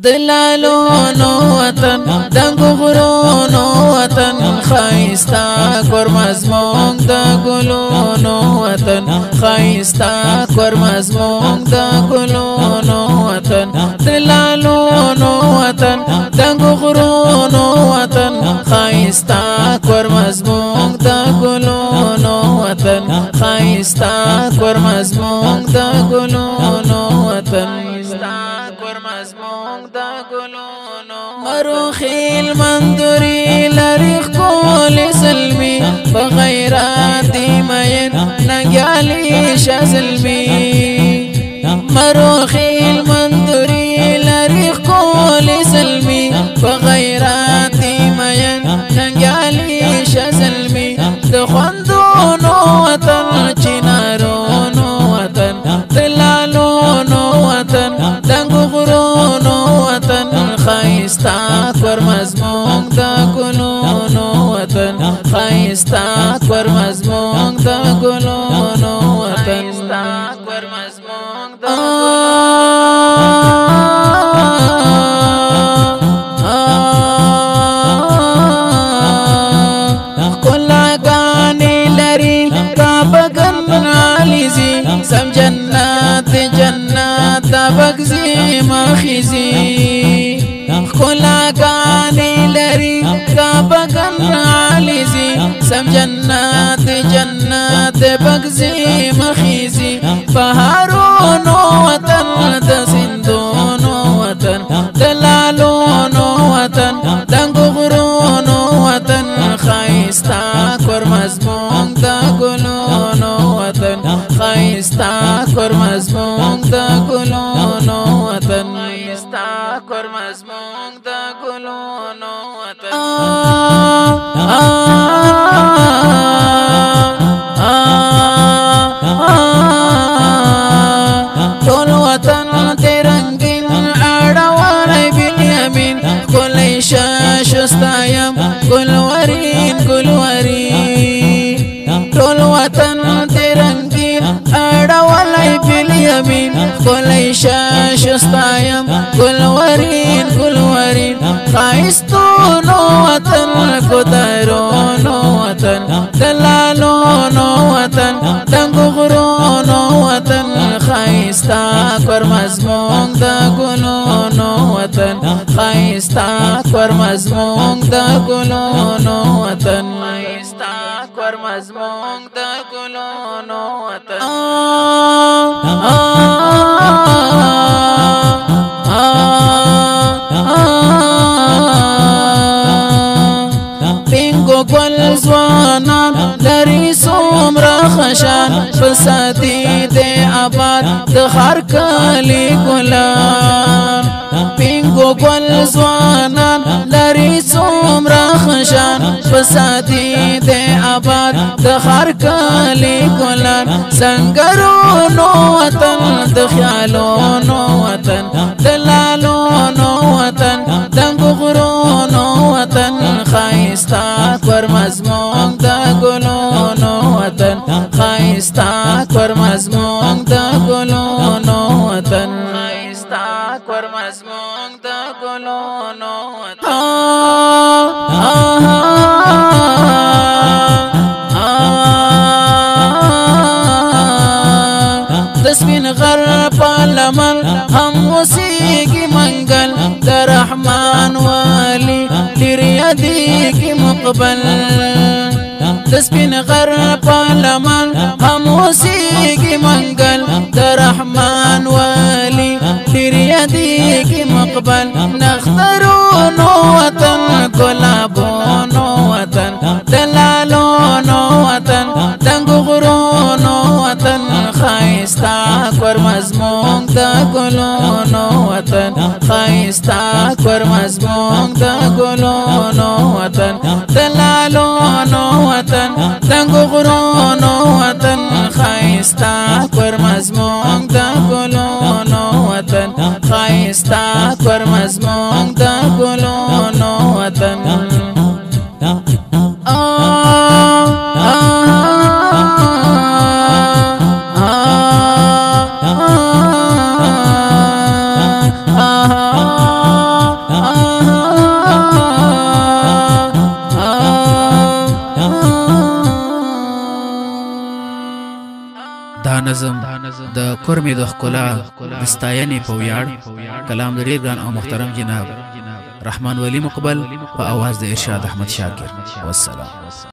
دلالونو وطن دنگو غرونو وطن خایستا کرمزمونگ دا گلونو وطن خایستا کرمزمونگ دا گلونو وطن دلالونو وطن دنگو غرونو وطن خایستا کرمزمونگ دا گلونو وطن خایستا کرمزمونگ دا گلونو وطن مروخیل مندوری لریخ کول سلمی بغیرات مین نگیالی شزلمی مروخیل مندوری لریخ کول سلمی بغیرات مین نگیالی شزلمی دخوندونو وطن چنارونو وطن دلالونو وطن دنگو غرونو وطن خایستا کرمزمونگ دا گلونو وطن خایستا کرمزمونگ دا گلونو وطن کلا گانی لری کابگن علیزی سم جنات جنات بگزی مخیزی کلا گانی لری کابگن علیزی سم جنات جنات بگزی مخیزی بهارونو وطن د سندونو وطن دلالونو وطن دنگو غرونو وطن خایستا کرمزمونگ دا گلونو وطن خایستا کرمزمونگ دا گلونو وطن خایستا کرمزمونگ دا گلونو وطن ټول وطن ترنگین اړوالای بالیمین کلی شستایم گلورین گلورین ټول وطن ترنگین اړوالای بالیمین کلی شستایم گلورین گلورین خایستونو وطن کدرونو وطن دلالونو وطن دنگو غرونو وطن خایستا کرمزمونگ دا گلونو وطن خایستا کرمزمونگ دا گلونو وطن خایستا کرمزمونگ دا گلونو وطن پینگو گل زوانان لری سومرا خشان فسادی دے آباد دخار کلی گلان پینگو گل زوانان لری سومرا خشان فسادی دے آباد دخار کلی گلان سنگرونو وطن دخیالونو وطن دلالونو وطن دنگو غرونو وطن خایستا کرمزمونگ دا گلونو وطن خایستا کرمزمونگ دا گلونو وطن خایستا کرمزمونگ دا گلونو وطن دسبین غر پالمن هم وسیگی منگل در رحمان والی لریادی کی مقبل دسبین غر پالمن هم وسیگی منگل در رحمان والی لریادی کی مقبل نخترونو وطن گلابونو وطن دلالونو وطن دنگو غرونو وطن خایستا کرمزمونگ دا گلونو وطن خایستا کرمزمونگ دا گلونو وطن دلالونو وطن دنگو غرونو وطن خایستا کرمزمونگ دا گلونو وطن خایستا کرمزمونگ دا گلونو وطن نظم د کورمې د ښکلا د ستاینې په ویاړ کلام د ډېر ګران او محترم جناب رحمان ولی مقبل په اواز د ارشاد احمد شاکر. والسلام.